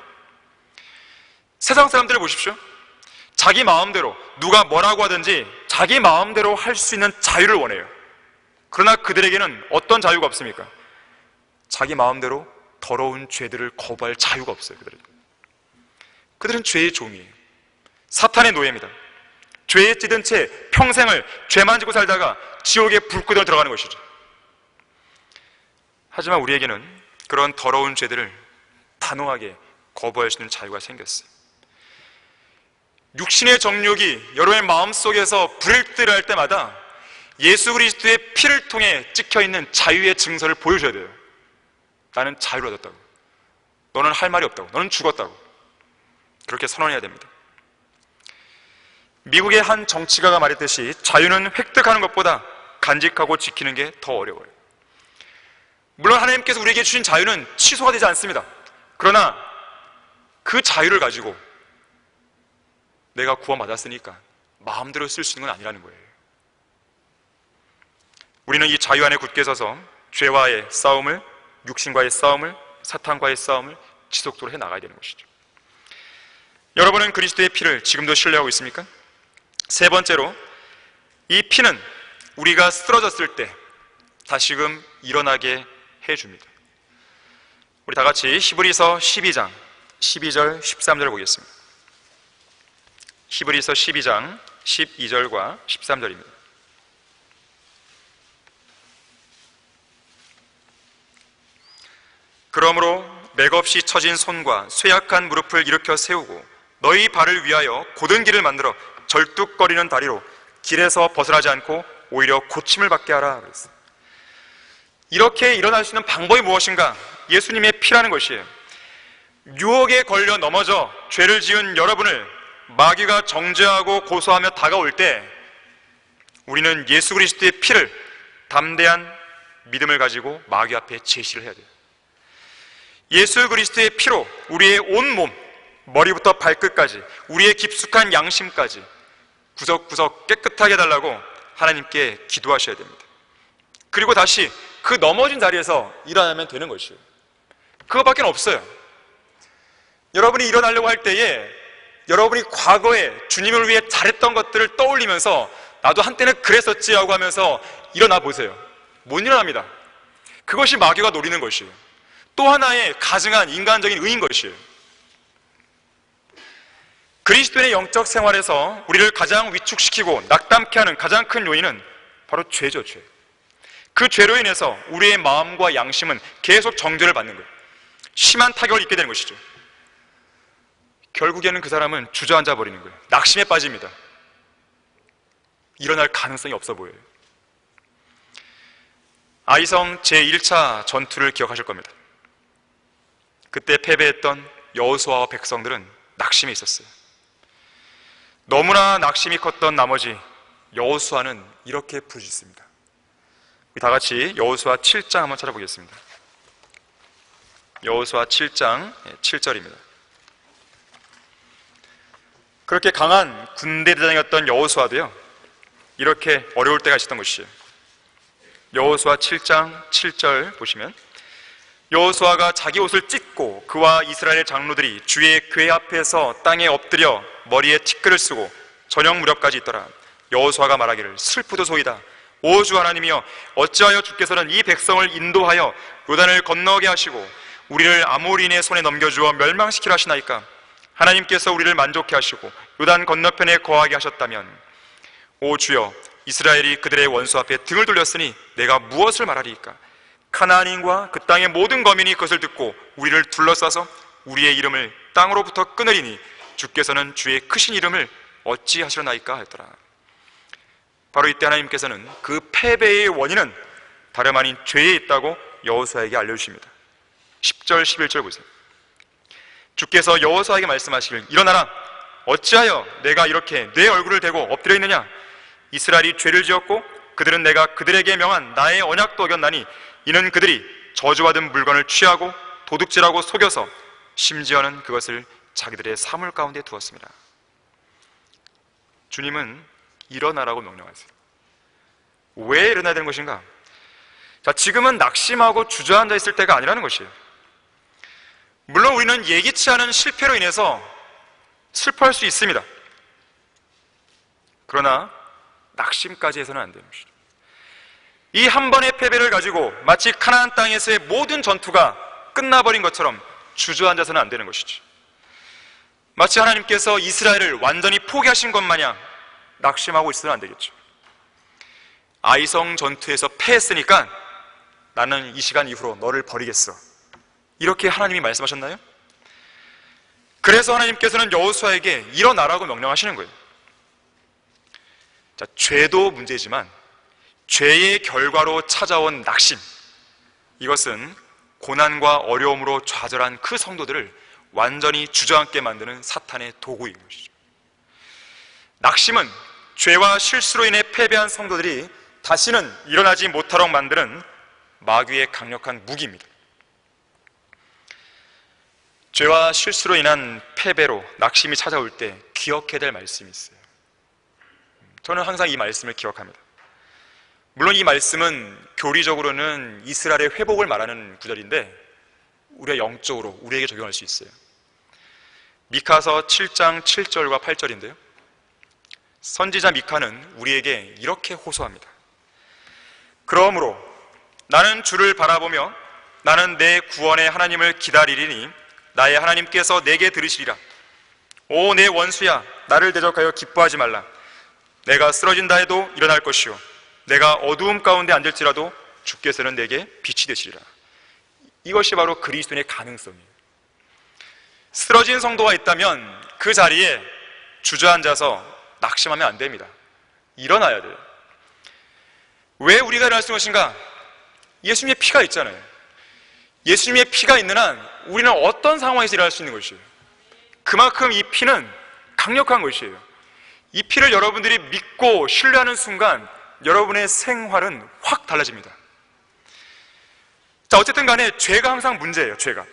S1: 세상 사람들을 보십시오. 자기 마음대로 누가 뭐라고 하든지 자기 마음대로 할 수 있는 자유를 원해요. 그러나 그들에게는 어떤 자유가 없습니까? 자기 마음대로 더러운 죄들을 거부할 자유가 없어요. 그들은 죄의 종이에요. 사탄의 노예입니다. 죄에 찌든 채 평생을 죄만 지고 살다가 지옥의 불구덩이에 들어가는 것이죠. 하지만 우리에게는 그런 더러운 죄들을 단호하게 거부할 수 있는 자유가 생겼어요. 육신의 정욕이 여러분의 마음속에서 불일들할 때마다 예수 그리스도의 피를 통해 찍혀있는 자유의 증서를 보여줘야 돼요. 나는 자유를 얻었다고, 너는 할 말이 없다고, 너는 죽었다고, 그렇게 선언해야 됩니다. 미국의 한 정치가가 말했듯이 자유는 획득하는 것보다 간직하고 지키는 게 더 어려워요. 물론 하나님께서 우리에게 주신 자유는 취소가 되지 않습니다. 그러나 그 자유를 가지고 내가 구원받았으니까 마음대로 쓸 수 있는 건 아니라는 거예요. 우리는 이 자유 안에 굳게 서서 죄와의 싸움을, 육신과의 싸움을, 사탄과의 싸움을 지속적으로 해나가야 되는 것이죠. 여러분은 그리스도의 피를 지금도 신뢰하고 있습니까? 세 번째로, 이 피는 우리가 쓰러졌을 때 다시금 일어나게 해줍니다. 우리 다 같이 히브리서 12장 12절 13절을 보겠습니다. 히브리서 12장 12절과 13절입니다. 그러므로 맥없이 처진 손과 쇠약한 무릎을 일으켜 세우고 너희 발을 위하여 곧은 길을 만들어 절뚝거리는 다리로 길에서 벗어나지 않고 오히려 고침을 받게 하라 그랬어요. 이렇게 일어날 수 있는 방법이 무엇인가? 예수님의 피라는 것이에요. 유혹에 걸려 넘어져 죄를 지은 여러분을 마귀가 정죄하고 고소하며 다가올 때 우리는 예수 그리스도의 피를 담대한 믿음을 가지고 마귀 앞에 제시를 해야 돼요. 예수 그리스도의 피로 우리의 온 몸, 머리부터 발끝까지, 우리의 깊숙한 양심까지 구석구석 깨끗하게 해달라고 하나님께 기도하셔야 됩니다. 그리고 다시 그 넘어진 자리에서 일어나면 되는 것이에요. 그거밖에 없어요. 여러분이 일어나려고 할 때에 여러분이 과거에 주님을 위해 잘했던 것들을 떠올리면서 나도 한때는 그랬었지 하고 하면서 일어나 보세요. 못 일어납니다. 그것이 마귀가 노리는 것이에요. 또 하나의 가증한 인간적인 의인 것이에요. 그리스도인의 영적 생활에서 우리를 가장 위축시키고 낙담케 하는 가장 큰 요인은 바로 죄죠, 죄. 그 죄로 인해서 우리의 마음과 양심은 계속 정죄를 받는 거예요. 심한 타격을 입게 되는 것이죠. 결국에는 그 사람은 주저앉아 버리는 거예요. 낙심에 빠집니다. 일어날 가능성이 없어 보여요. 아이성 제1차 전투를 기억하실 겁니다. 그때 패배했던 여호수아와 백성들은 낙심이 있었어요. 너무나 낙심이 컸던 나머지 여호수아는 이렇게 부르짖습니다. 다 같이 여호수아 7장 한번 찾아보겠습니다. 여호수아 7장 7절입니다. 그렇게 강한 군대 대장이었던 여호수아도요, 이렇게 어려울 때가 있었던 것이에요. 여호수아 7장 7절 보시면, 여호수아가 자기 옷을 찢고 그와 이스라엘 장로들이 주의 궤 앞에서 땅에 엎드려 머리에 티끌을 쓰고 저녁 무렵까지 있더라. 여호수아가 말하기를 슬프도소이다. 오 주 하나님이여, 어찌하여 주께서는 이 백성을 인도하여 요단을 건너게 하시고 우리를 아모리인의 손에 넘겨주어 멸망시키려 하시나이까? 하나님께서 우리를 만족해 하시고 요단 건너편에 거하게 하셨다면, 오 주여, 이스라엘이 그들의 원수 앞에 등을 돌렸으니 내가 무엇을 말하리이까? 가나안인과 그 땅의 모든 거민이 그것을 듣고 우리를 둘러싸서 우리의 이름을 땅으로부터 끊으리니 주께서는 주의 크신 이름을 어찌 하시려나이까 했더라. 바로 이때 하나님께서는 그 패배의 원인은 다름 아닌 죄에 있다고 여호수아에게 알려주십니다. 10절 11절 보세요. 주께서 여호수아에게 말씀하시길, 일어나라. 어찌하여 내가 이렇게 내 얼굴을 대고 엎드려 있느냐? 이스라엘이 죄를 지었고 그들은 내가 그들에게 명한 나의 언약도 어겼나니 이는 그들이 저주받은 물건을 취하고 도둑질하고 속여서 심지어는 그것을 자기들의 사물 가운데 두었습니다. 주님은 일어나라고 명령하세요. 왜 일어나야 되는 것인가? 자, 지금은 낙심하고 주저앉아 있을 때가 아니라는 것이에요. 물론 우리는 예기치 않은 실패로 인해서 슬퍼할 수 있습니다. 그러나 낙심까지 해서는 안 되는 것이죠. 이 한 번의 패배를 가지고 마치 가나안 땅에서의 모든 전투가 끝나버린 것처럼 주저앉아서는 안 되는 것이죠. 마치 하나님께서 이스라엘을 완전히 포기하신 것 마냥 낙심하고 있어서는 안 되겠죠. 아이성 전투에서 패했으니까 나는 이 시간 이후로 너를 버리겠어. 이렇게 하나님이 말씀하셨나요? 그래서 하나님께서는 여호수아에게 일어나라고 명령하시는 거예요. 자, 죄도 문제지만 죄의 결과로 찾아온 낙심, 이것은 고난과 어려움으로 좌절한 그 성도들을 완전히 주저앉게 만드는 사탄의 도구인 것이죠. 낙심은 죄와 실수로 인해 패배한 성도들이 다시는 일어나지 못하도록 만드는 마귀의 강력한 무기입니다. 죄와 실수로 인한 패배로 낙심이 찾아올 때 기억해야 될 말씀이 있어요. 저는 항상 이 말씀을 기억합니다. 물론 이 말씀은 교리적으로는 이스라엘의 회복을 말하는 구절인데 우리가 영적으로 우리에게 적용할 수 있어요. 미카서 7장 7절과 8절인데요, 선지자 미카는 우리에게 이렇게 호소합니다. 그러므로 나는 주를 바라보며 나는 내 구원의 하나님을 기다리리니 나의 하나님께서 내게 들으시리라. 오 내 원수야, 나를 대적하여 기뻐하지 말라. 내가 쓰러진다 해도 일어날 것이요 내가 어두움 가운데 앉을지라도 주께서는 내게 빛이 되시리라. 이것이 바로 그리스도인의 가능성이에요. 쓰러진 성도가 있다면 그 자리에 주저앉아서 낙심하면 안 됩니다. 일어나야 돼요. 왜 우리가 일어날 수 있는 것인가? 예수님의 피가 있잖아요. 예수님의 피가 있는 한 우리는 어떤 상황에서 일어날 수 있는 것이에요. 그만큼 이 피는 강력한 것이에요. 이 피를 여러분들이 믿고 신뢰하는 순간 여러분의 생활은 확 달라집니다. 자, 어쨌든 간에 죄가 항상 문제예요. 죄가.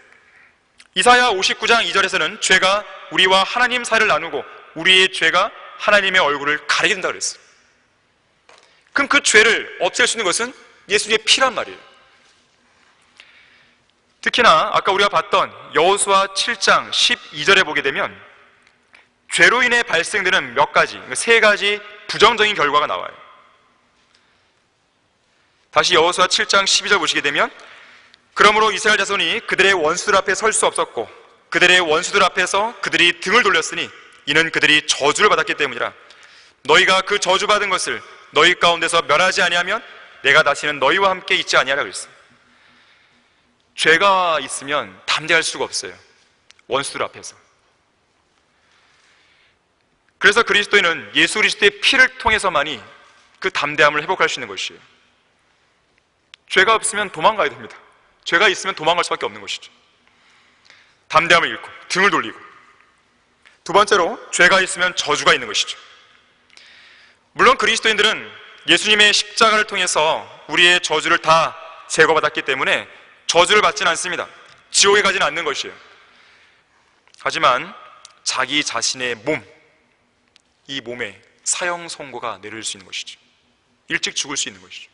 S1: 이사야 59장 2절에서는 죄가 우리와 하나님 사이를 나누고 우리의 죄가 하나님의 얼굴을 가리게 된다고 그랬어요. 그럼 그 죄를 없앨 수 있는 것은 예수님의 피란 말이에요. 특히나 아까 우리가 봤던 여호수아 7장 12절에 보게 되면 죄로 인해 발생되는 몇 가지, 세 가지 부정적인 결과가 나와요. 다시 여호수아 7장 12절 보시게 되면 그러므로 이스라엘 자손이 그들의 원수들 앞에 설 수 없었고 그들의 원수들 앞에서 그들이 등을 돌렸으니 이는 그들이 저주를 받았기 때문이라. 너희가 그 저주받은 것을 너희 가운데서 멸하지 아니하면 내가 다시는 너희와 함께 있지 아니하라 그랬어요. 죄가 있으면 담대할 수가 없어요. 원수들 앞에서. 그래서 그리스도인은 예수 그리스도의 피를 통해서만이 그 담대함을 회복할 수 있는 것이에요. 죄가 없으면 도망가야 됩니다. 죄가 있으면 도망갈 수밖에 없는 것이죠. 담대함을 잃고 등을 돌리고, 두 번째로 죄가 있으면 저주가 있는 것이죠. 물론 그리스도인들은 예수님의 십자가를 통해서 우리의 저주를 다 제거받았기 때문에 저주를 받지는 않습니다. 지옥에 가지는 않는 것이에요. 하지만 자기 자신의 몸, 이 몸에 사형 선고가 내릴 수 있는 것이죠. 일찍 죽을 수 있는 것이죠.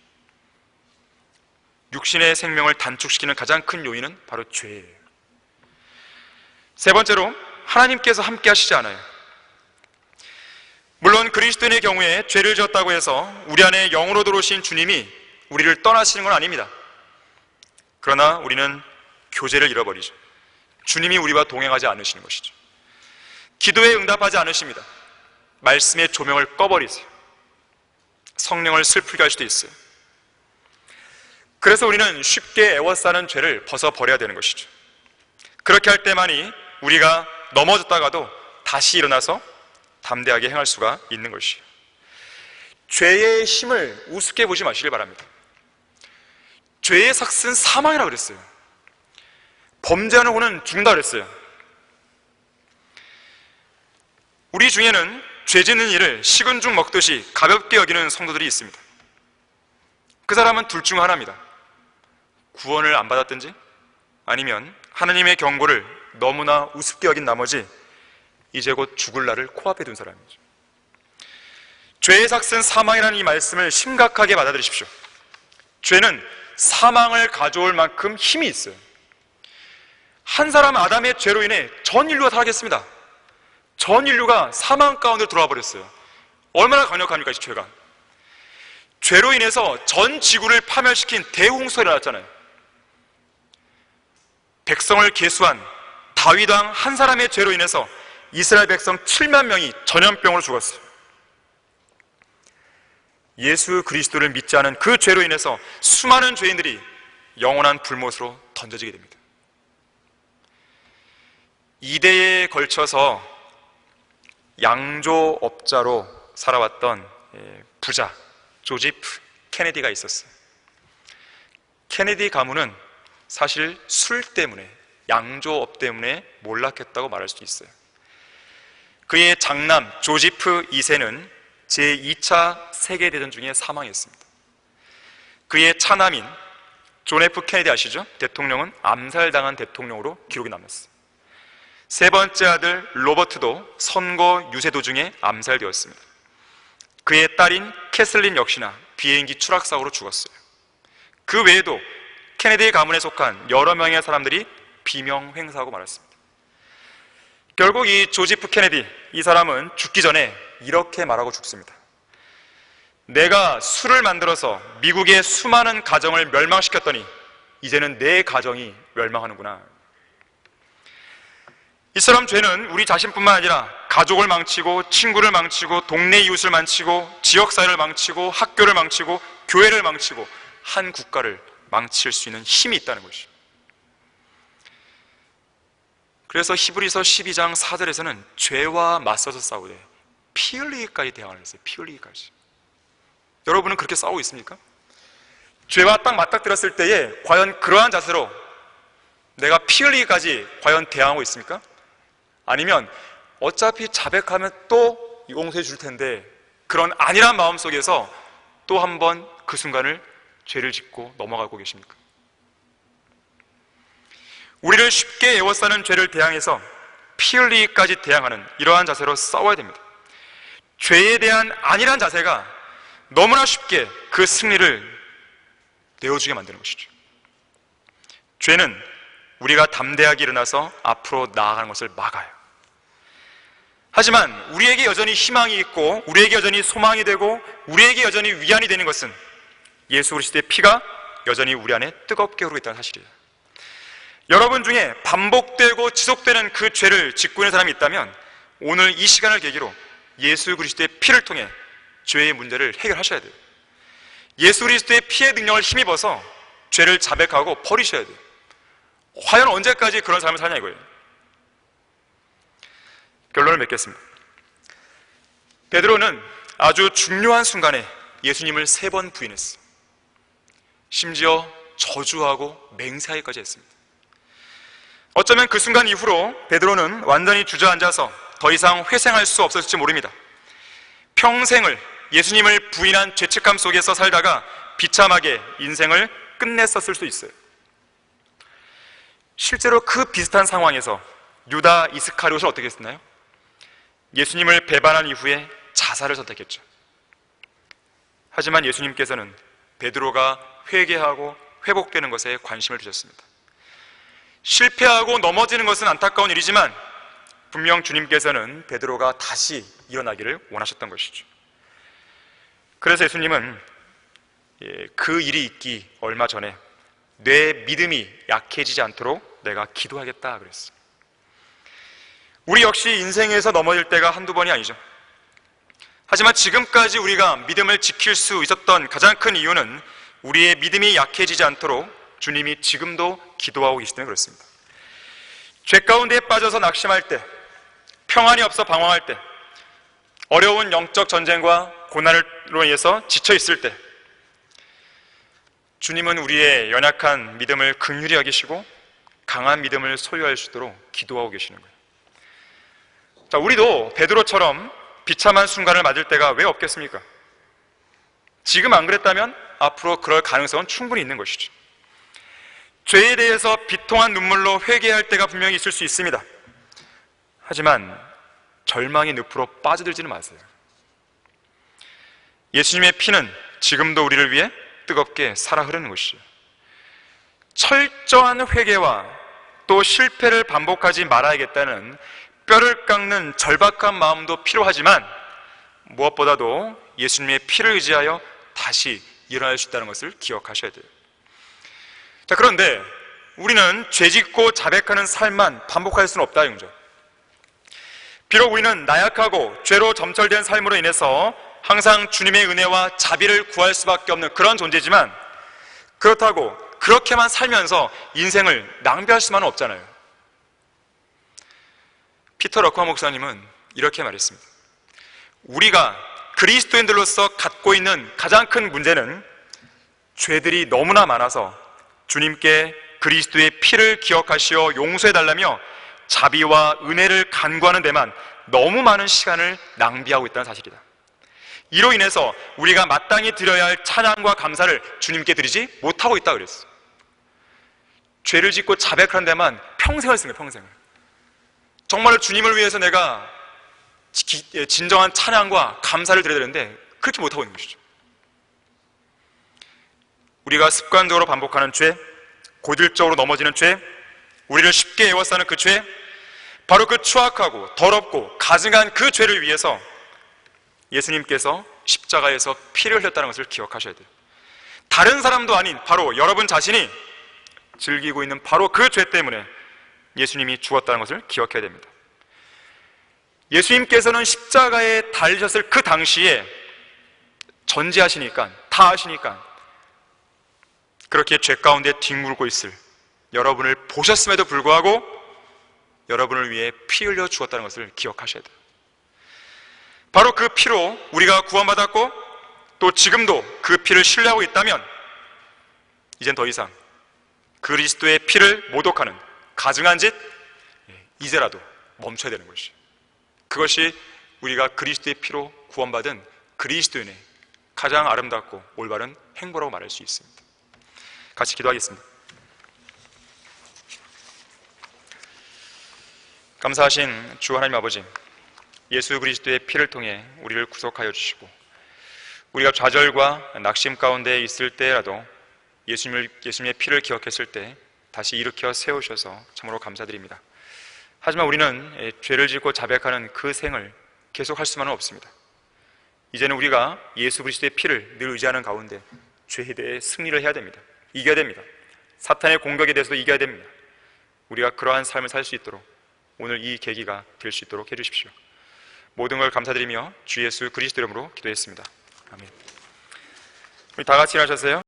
S1: 육신의 생명을 단축시키는 가장 큰 요인은 바로 죄예요. 세 번째로 하나님께서 함께 하시지 않아요. 물론 그리스도인의 경우에 죄를 지었다고 해서 우리 안에 영으로 들어오신 주님이 우리를 떠나시는 건 아닙니다. 그러나 우리는 교제를 잃어버리죠. 주님이 우리와 동행하지 않으시는 것이죠. 기도에 응답하지 않으십니다. 말씀의 조명을 꺼버리세요. 성령을 슬프게 할 수도 있어요. 그래서 우리는 쉽게 애워싸는 죄를 벗어버려야 되는 것이죠. 그렇게 할 때만이 우리가 넘어졌다가도 다시 일어나서 담대하게 행할 수가 있는 것이에요. 죄의 힘을 우습게 보지 마시길 바랍니다. 죄의 삭은 사망이라고 그랬어요. 범죄하는 혼은 죽는다 그랬어요. 우리 중에는 죄 짓는 일을 식은 죽 먹듯이 가볍게 여기는 성도들이 있습니다. 그 사람은 둘 중 하나입니다. 구원을 안 받았든지 아니면 하나님의 경고를 너무나 우습게 여긴 나머지 이제 곧 죽을 날을 코앞에 둔 사람이죠. 죄의 삭은 사망이라는 이 말씀을 심각하게 받아들이십시오. 죄는 사망을 가져올 만큼 힘이 있어요. 한 사람 아담의 죄로 인해 전 인류가 타락했습니다. 전 인류가 사망 가운데 들어와 버렸어요. 얼마나 강력합니까, 이 죄가. 죄로 인해서 전 지구를 파멸시킨 대홍수가 일어났잖아요. 백성을 계수한 다윗 왕 한 사람의 죄로 인해서 이스라엘 백성 7만 명이 전염병으로 죽었어요. 예수 그리스도를 믿지 않은 그 죄로 인해서 수많은 죄인들이 영원한 불못으로 던져지게 됩니다. 2대에 걸쳐서 양조업자로 살아왔던 부자 조지프 케네디가 있었어요. 케네디 가문은 사실 술 때문에, 양조업 때문에 몰락했다고 말할 수 있어요. 그의 장남 조지프 2세는 제2차 세계대전 중에 사망했습니다. 그의 차남인 존 F 케네디 아시죠? 대통령은 암살당한 대통령으로 기록이 남았어요. 세 번째 아들 로버트도 선거 유세 도중에 암살되었습니다. 그의 딸인 캐슬린 역시나 비행기 추락사고로 죽었어요. 그 외에도 케네디 가문에 속한 여러 명의 사람들이 비명횡사하고 말았습니다. 결국 이 조지프 케네디, 이 사람은 죽기 전에 이렇게 말하고 죽습니다. 내가 술을 만들어서 미국의 수많은 가정을 멸망시켰더니 이제는 내 가정이 멸망하는구나. 이 사람 죄는 우리 자신뿐만 아니라 가족을 망치고 친구를 망치고 동네 이웃을 망치고 지역사회를 망치고 학교를 망치고 교회를 망치고 한 국가를 망칠 수 있는 힘이 있다는 것이죠. 그래서 히브리서 12장 4절에서는 죄와 맞서서 싸우되 피 흘리기까지 대항을 했어요. 피 흘리기까지. 여러분은 그렇게 싸우고 있습니까? 죄와 딱 맞닥뜨렸을 때에 과연 그러한 자세로 내가 피 흘리기까지 과연 대항하고 있습니까? 아니면 어차피 자백하면 또 용서해 줄 텐데 그런 안일한 마음 속에서 또 한 번 그 순간을 죄를 짓고 넘어가고 계십니까? 우리를 쉽게 에워싸는 죄를 대항해서 피 흘리기까지 대항하는 이러한 자세로 싸워야 됩니다. 죄에 대한 안일한 자세가 너무나 쉽게 그 승리를 내어주게 만드는 것이죠. 죄는 우리가 담대하게 일어나서 앞으로 나아가는 것을 막아요. 하지만 우리에게 여전히 희망이 있고 우리에게 여전히 소망이 되고 우리에게 여전히 위안이 되는 것은 예수 그리스도의 피가 여전히 우리 안에 뜨겁게 흐르고 있다는 사실이에요. 여러분 중에 반복되고 지속되는 그 죄를 짓고 있는 사람이 있다면 오늘 이 시간을 계기로 예수 그리스도의 피를 통해 죄의 문제를 해결하셔야 돼요. 예수 그리스도의 피의 능력을 힘입어서 죄를 자백하고 버리셔야 돼요. 과연 언제까지 그런 삶을 사냐 이거예요. 결론을 맺겠습니다. 베드로는 아주 중요한 순간에 예수님을 3번 부인했어요. 심지어 저주하고 맹세하기까지 했습니다. 어쩌면 그 순간 이후로 베드로는 완전히 주저앉아서 더 이상 회생할 수 없었을지 모릅니다. 평생을 예수님을 부인한 죄책감 속에서 살다가 비참하게 인생을 끝냈었을 수도 있어요. 실제로 그 비슷한 상황에서 유다 이스카리옷은 어떻게 했나요? 예수님을 배반한 이후에 자살을 선택했죠. 하지만 예수님께서는 베드로가 회개하고 회복되는 것에 관심을 두셨습니다. 실패하고 넘어지는 것은 안타까운 일이지만 분명 주님께서는 베드로가 다시 일어나기를 원하셨던 것이죠. 그래서 예수님은 그 일이 있기 얼마 전에 내 믿음이 약해지지 않도록 내가 기도하겠다 그랬어요. 우리 역시 인생에서 넘어질 때가 한두 번이 아니죠. 하지만 지금까지 우리가 믿음을 지킬 수 있었던 가장 큰 이유는 우리의 믿음이 약해지지 않도록 주님이 지금도 기도하고 계시기 때문에 그렇습니다. 죄 가운데 빠져서 낙심할 때, 평안이 없어 방황할 때, 어려운 영적 전쟁과 고난으로 인해서 지쳐 있을 때 주님은 우리의 연약한 믿음을 긍휼히 여기시고 강한 믿음을 소유할 수 있도록 기도하고 계시는 거예요. 자, 우리도 베드로처럼 비참한 순간을 맞을 때가 왜 없겠습니까? 지금 안 그랬다면 앞으로 그럴 가능성은 충분히 있는 것이죠. 죄에 대해서 비통한 눈물로 회개할 때가 분명히 있을 수 있습니다. 하지만 절망의 늪으로 빠져들지는 마세요. 예수님의 피는 지금도 우리를 위해 뜨겁게 살아 흐르는 것이죠. 철저한 회개와 또 실패를 반복하지 말아야겠다는 뼈를 깎는 절박한 마음도 필요하지만 무엇보다도 예수님의 피를 의지하여 다시 일어날 수 있다는 것을 기억하셔야 돼요. 자, 그런데 우리는 죄짓고 자백하는 삶만 반복할 수는 없다 이거죠. 비록 우리는 나약하고 죄로 점철된 삶으로 인해서 항상 주님의 은혜와 자비를 구할 수밖에 없는 그런 존재지만 그렇다고 그렇게만 살면서 인생을 낭비할 수만은 없잖아요. 피터 러커 목사님은 이렇게 말했습니다. 우리가 그리스도인들로서 갖고 있는 가장 큰 문제는 죄들이 너무나 많아서 주님께 그리스도의 피를 기억하시어 용서해달라며 자비와 은혜를 간구하는 데만 너무 많은 시간을 낭비하고 있다는 사실이다. 이로 인해서 우리가 마땅히 드려야 할 찬양과 감사를 주님께 드리지 못하고 있다 그랬어. 죄를 짓고 자백하는 데만 평생을 쓰는 거예요. 평생을. 정말로 주님을 위해서 내가 진정한 찬양과 감사를 드려야 되는데 그렇게 못하고 있는 것이죠. 우리가 습관적으로 반복하는 죄, 고질적으로 넘어지는 죄, 우리를 쉽게 에워싸는 그 죄, 바로 그 추악하고 더럽고 가증한 그 죄를 위해서 예수님께서 십자가에서 피를 흘렸다는 것을 기억하셔야 돼요. 다른 사람도 아닌 바로 여러분 자신이 즐기고 있는 바로 그 죄 때문에 예수님이 죽었다는 것을 기억해야 됩니다. 예수님께서는 십자가에 달리셨을 그 당시에 전지하시니까, 다 아시니까 그렇게 죄 가운데 뒹굴고 있을 여러분을 보셨음에도 불구하고 여러분을 위해 피 흘려 죽었다는 것을 기억하셔야 돼요. 바로 그 피로 우리가 구원받았고 또 지금도 그 피를 신뢰하고 있다면 이젠 더 이상 그리스도의 피를 모독하는 가증한 짓 이제라도 멈춰야 되는 것이죠. 그것이 우리가 그리스도의 피로 구원받은 그리스도인의 가장 아름답고 올바른 행보라고 말할 수 있습니다. 같이 기도하겠습니다. 감사하신 주 하나님 아버지, 예수 그리스도의 피를 통해 우리를 구속하여 주시고 우리가 좌절과 낙심 가운데 있을 때라도 예수님의 피를 기억했을 때 다시 일으켜 세우셔서 참으로 감사드립니다. 하지만 우리는 죄를 짓고 자백하는 그 생을 계속할 수만은 없습니다. 이제는 우리가 예수 그리스도의 피를 늘 의지하는 가운데 죄에 대해 승리를 해야 됩니다. 이겨야 됩니다. 사탄의 공격에 대해서도 이겨야 됩니다. 우리가 그러한 삶을 살 수 있도록 오늘 이 계기가 될 수 있도록 해주십시오. 모든 걸 감사드리며 주 예수 그리스도 이름으로 기도했습니다. 아멘. 우리 다 같이 일어나셨어요?